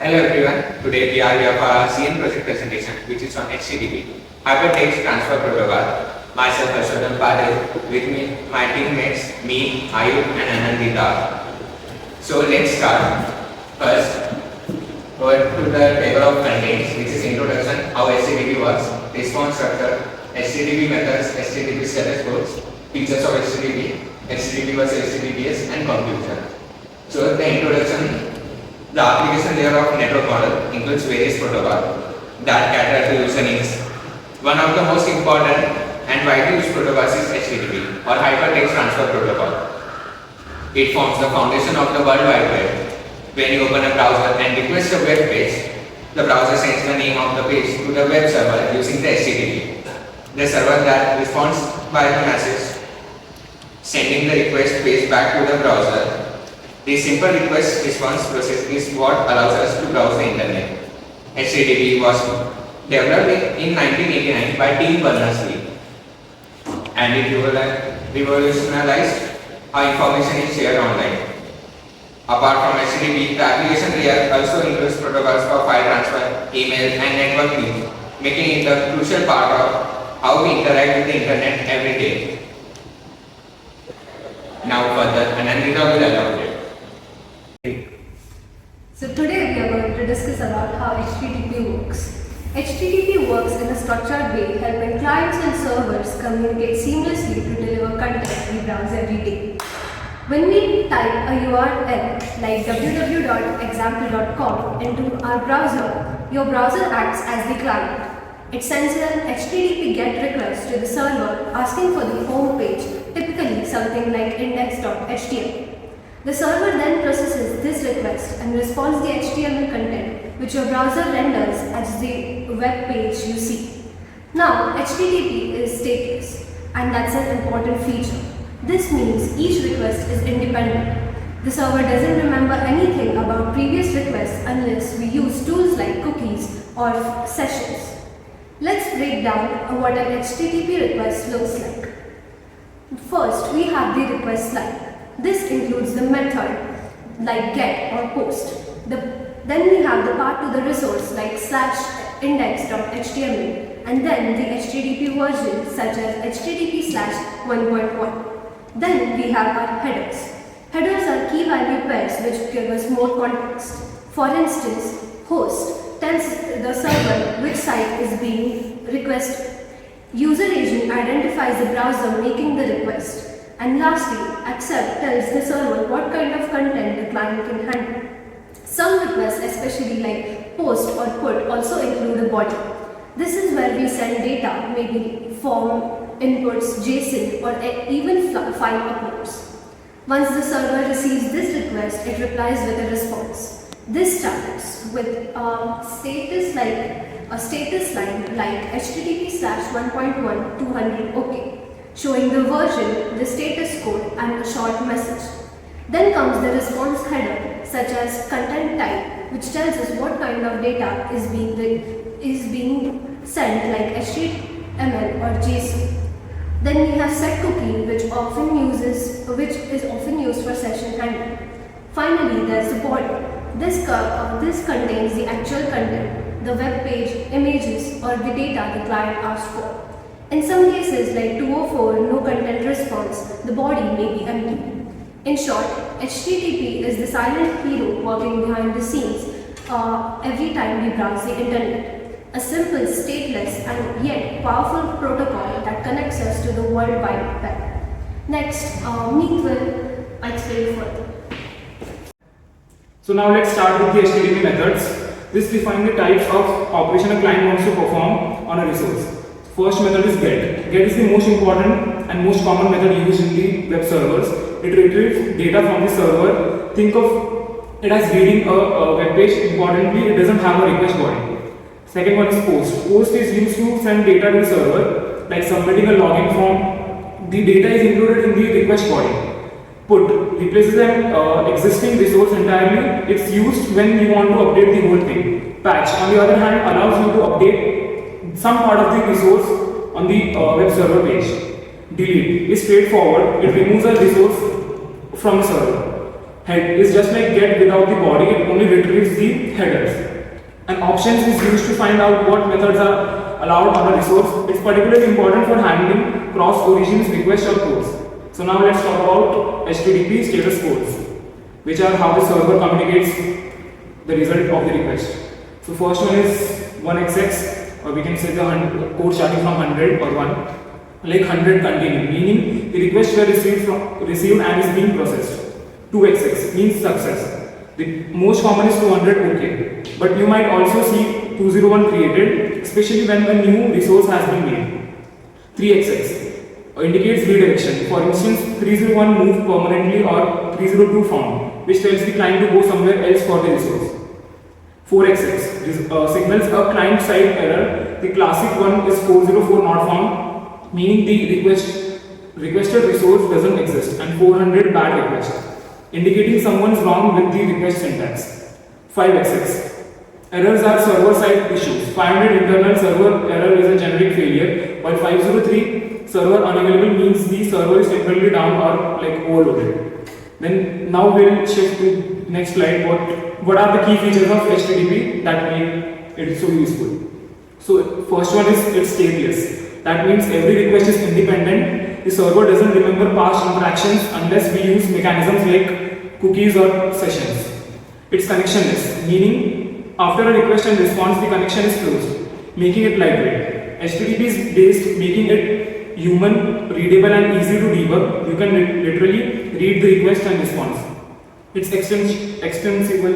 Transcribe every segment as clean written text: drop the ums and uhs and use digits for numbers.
Hello everyone, today we are here for our CN project presentation which is on HTTP, Hypertext Transfer Protocol. Myself Ashwadhan Padil, with me, my teammates, me, Ayub and Anandita. So let's start. First, go to the table of contents which is introduction, how HTTP works, response structure, HTTP methods, HTTP status codes, features of HTTP, HTTP versus HTTPS and conclusion. So the introduction. The application layer of network model includes various protocols that cater to user needs. One of the most important and widely used protocols is HTTP or Hypertext Transfer Protocol. It forms the foundation of the World Wide Web. When you open a browser and request a web page, the browser sends the name of the page to the web server using the HTTP. The server that responds by the message, sending the request page back to the browser. This simple request response process is what allows us to browse the internet. HTTP was developed in 1989 by Tim Berners-Lee and it revolutionized how information is shared online. Apart from HTTP, the application layer also includes protocols for file transfer, email and networking, making it a crucial part of how we interact with the internet every day. Now further, Anandita will elaborate. So today we are going to discuss about how HTTP works. HTTP works in a structured way, helping clients and servers communicate seamlessly to deliver content we browse every day. When we type a URL like www.example.com into our browser, your browser acts as the client. It sends an HTTP GET request to the server asking for the home page, typically something like index.html. The server then processes this request and responds the HTML content which your browser renders as the web page you see. Now, HTTP is stateless and that's an important feature. This means each request is independent. The server doesn't remember anything about previous requests unless we use tools like cookies or sessions. Let's break down what an HTTP request looks like. First, we have the request line. This includes the method like get or post. Then we have the path to the resource like /index.html and then the HTTP version such as HTTP/1.1. Then we have our headers. Headers are key value pairs which give us more context. For instance, host tells the server which site is being requested. User agent identifies the browser making the request. And lastly, accept tells the server what kind of content the client can handle. Some requests, especially like post or put, also include a body. This is where we send data, maybe form, inputs, JSON or even file uploads. Once the server receives this request, it replies with a response. This starts with a status line like HTTP/1.1 200 OK. Showing the version, the status code and a short message. Then comes the response header such as content type which tells us what kind of data is being sent like HTML or JSON. Then we have set cookie which is often used for session handling. Finally, there's the body. This contains the actual content, the web page, images or the data the client asked for. In some cases like 204 no content response, the body may be empty. In short, HTTP is the silent hero working behind the scenes every time we browse the internet. A simple, stateless and yet powerful protocol that connects us to the World Wide Web. Next, Meet will explain further. So now let's start with the HTTP methods. This defines the types of operation a client wants to perform on a resource. First method is get. Get is the most important and most common method used in the web servers. It retrieves data from the server. Think of it as reading a web page. Importantly, it doesn't have a request body. Second one is post. Post is used to send data to the server, like submitting a login form. The data is included in the request body. Put replaces an existing resource entirely. It's used when you want to update the whole thing. Patch, on the other hand, allows you to update some part of the resource on the web server page. Delete is straightforward. It removes a resource from the server. Head is just like get without the body, it only retrieves the headers. And options is used to find out what methods are allowed on a resource. It's particularly important for handling cross origins requests or codes. So now let's talk about HTTP status codes, which are how the server communicates the result of the request. So first one is 1xx, or we can say the code starting from 100 or 1, like 100 continuing, meaning the request were received and is being processed. 2xx means success. The most common is 200, okay. But you might also see 201 created, especially when a new resource has been made. 3xx indicates redirection. For instance, 301 moved permanently or 302 found, which tells the client to go somewhere else for the resource. 4xx signals a client-side error. The classic one is 404 not found, meaning the requested resource doesn't exist, and 400 bad request, indicating someone's wrong with the request syntax. 5xx errors are server-side issues. 500 internal server error is a generic failure, while 503 server unavailable means the server is temporarily down or like overloaded. Then now we'll shift to next slide. What are the key features of HTTP that make it so useful? So first one is it's stateless. That means every request is independent. The server doesn't remember past interactions unless we use mechanisms like cookies or sessions. It's connectionless, meaning after a request and response, the connection is closed, making it lightweight. HTTP is based, making it human, readable and easy to debug. You can literally read the request and response. It's extensible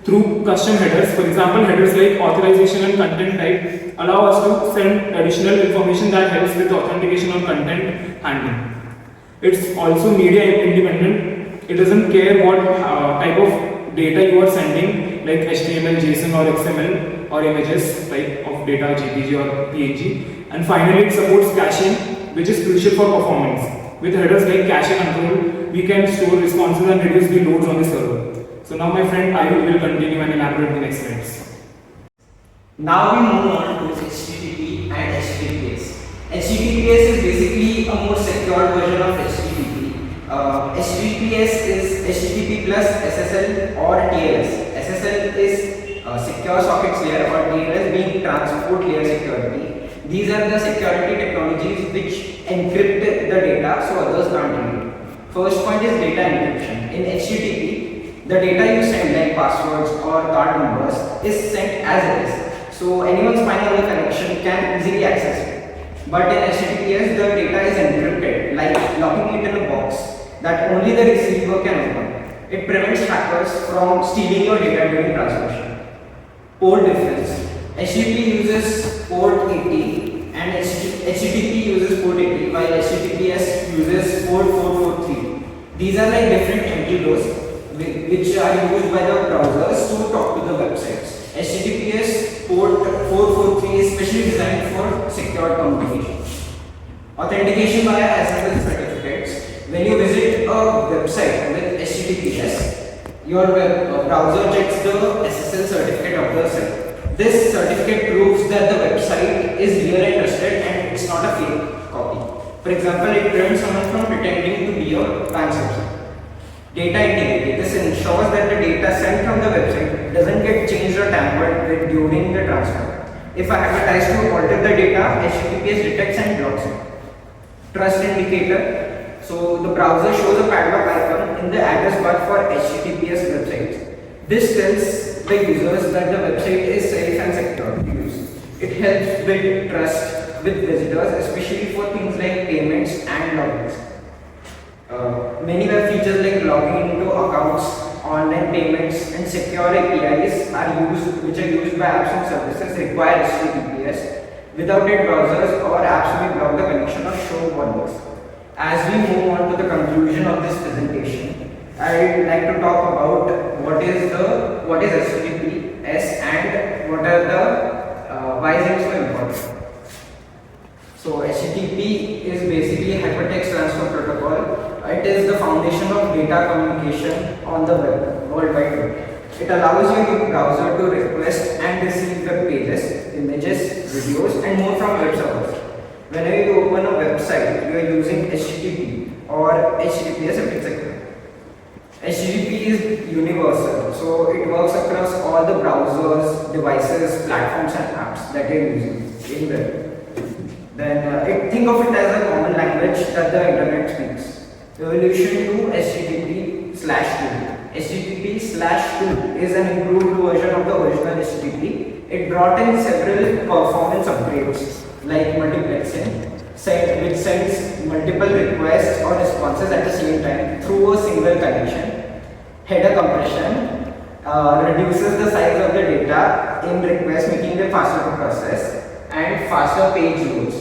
through custom headers. For example, headers like authorization and content type allow us to send additional information that helps with authentication or content handling. It's also media independent. It doesn't care what type of data you are sending, like HTML, JSON or XML or images type of data, JPG or PNG. And finally, it supports caching, which is crucial for performance. With headers like cache control, we can store responses and reduce the loads on the server. So now my friend I will continue and elaborate the next slides. Now we move on to HTTP and HTTPS. HTTPS is basically a more secure version of HTTP. HTTPS is HTTP plus SSL or TLS. SSL is secure sockets layer, or TLS being transport layer security. These are the security technologies which encrypt the data so others can't read it. First point is data encryption. In HTTP, the data you send like passwords or card numbers is sent as it is. So anyone spying on the connection can easily access it. But in HTTPS, the data is encrypted, like locking it in a box that only the receiver can open. It prevents hackers from stealing your data during transmission. Port difference. HTTP uses port 80 and HTTP uses port 80, while HTTPS uses port 443. These are like different empty doors which are used by the browsers to talk to the websites. HTTPS port 443 is specially designed for secure communication. Authentication via SSL certificates. When you visit a website with HTTPS, your browser checks the SSL certificate of the site. This certificate proves that the website is real and trusted and it's not a fake copy. For example, it prevents someone from pretending to be a bank website. Data integrity. This ensures that the data sent from the website doesn't get changed or tampered with during the transfer. If a hacker tries to alter the data, HTTPS detects and blocks it. Trust indicator. So the browser shows a padlock icon in the address bar for HTTPS websites. This tells the users that the website is safe and secure to use. It helps build trust with visitors, especially for things like payments and logins. Many web features like logging into accounts, online payments, and secure APIs which are used by apps and services require HTTPS. Without it, browsers or apps will block the connection or show warnings. As we move on to the conclusion of this presentation, I would like to talk about what is HTTPS and what are the why is it so important. So HTTP is basically Hypertext Transfer Protocol. It is the foundation of data communication on the web, World Wide Web. It allows your browser to request and receive web pages, images, videos, and more from web servers. Whenever you open a website, you are using HTTP or HTTPS if it's secure. HTTP is universal, so it works across all the browsers, devices, platforms and apps that you're using in web. Then think of it as a common language that the internet speaks. Evolution to HTTP/2. HTTP/2 is an improved version of the original HTTP. It brought in several performance upgrades like multiplexing, which sends multiple requests or responses at the same time through a single connection. Header compression reduces the size of the data in requests, making them faster to process, and faster page loads.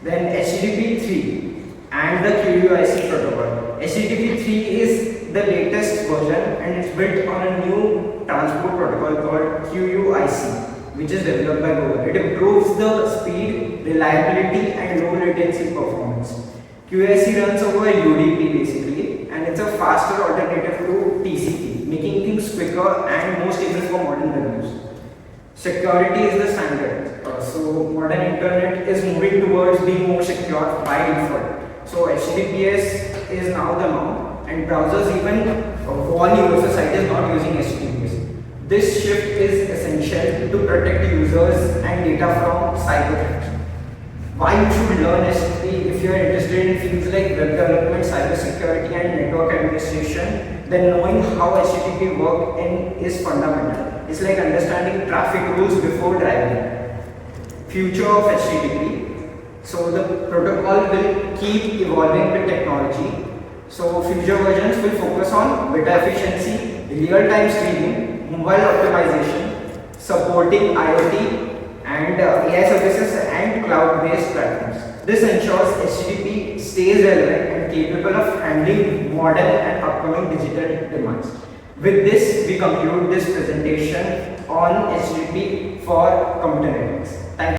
Then HTTP 3 and the QUIC protocol. HTTP 3 is the latest version and it's built on a new transport protocol called QUIC, which is developed by Google. It improves the speed, reliability and low latency performance. QUIC runs over UDP basically, and it's a faster alternative to TCP, making things quicker and more stable for modern venues. Security is the standard. So modern internet is moving towards being more secure by default. So HTTPS is now the norm, and browsers even warn you if the site is not using HTTPS. This shift is essential to protect users and data from cyber threats. Why you should learn HTTP? If you are interested in fields like web development, cybersecurity and network administration, then knowing how HTTP works is fundamental. It's like understanding traffic rules before driving. Future of HTTP. So the protocol will keep evolving with technology. So future versions will focus on data efficiency, real-time streaming, mobile optimization, supporting IoT and AI services and cloud-based platforms. This ensures HTTP stays relevant and capable of handling modern and upcoming digital demands. With this, we conclude this presentation on HTTP for computer networks. Thank you.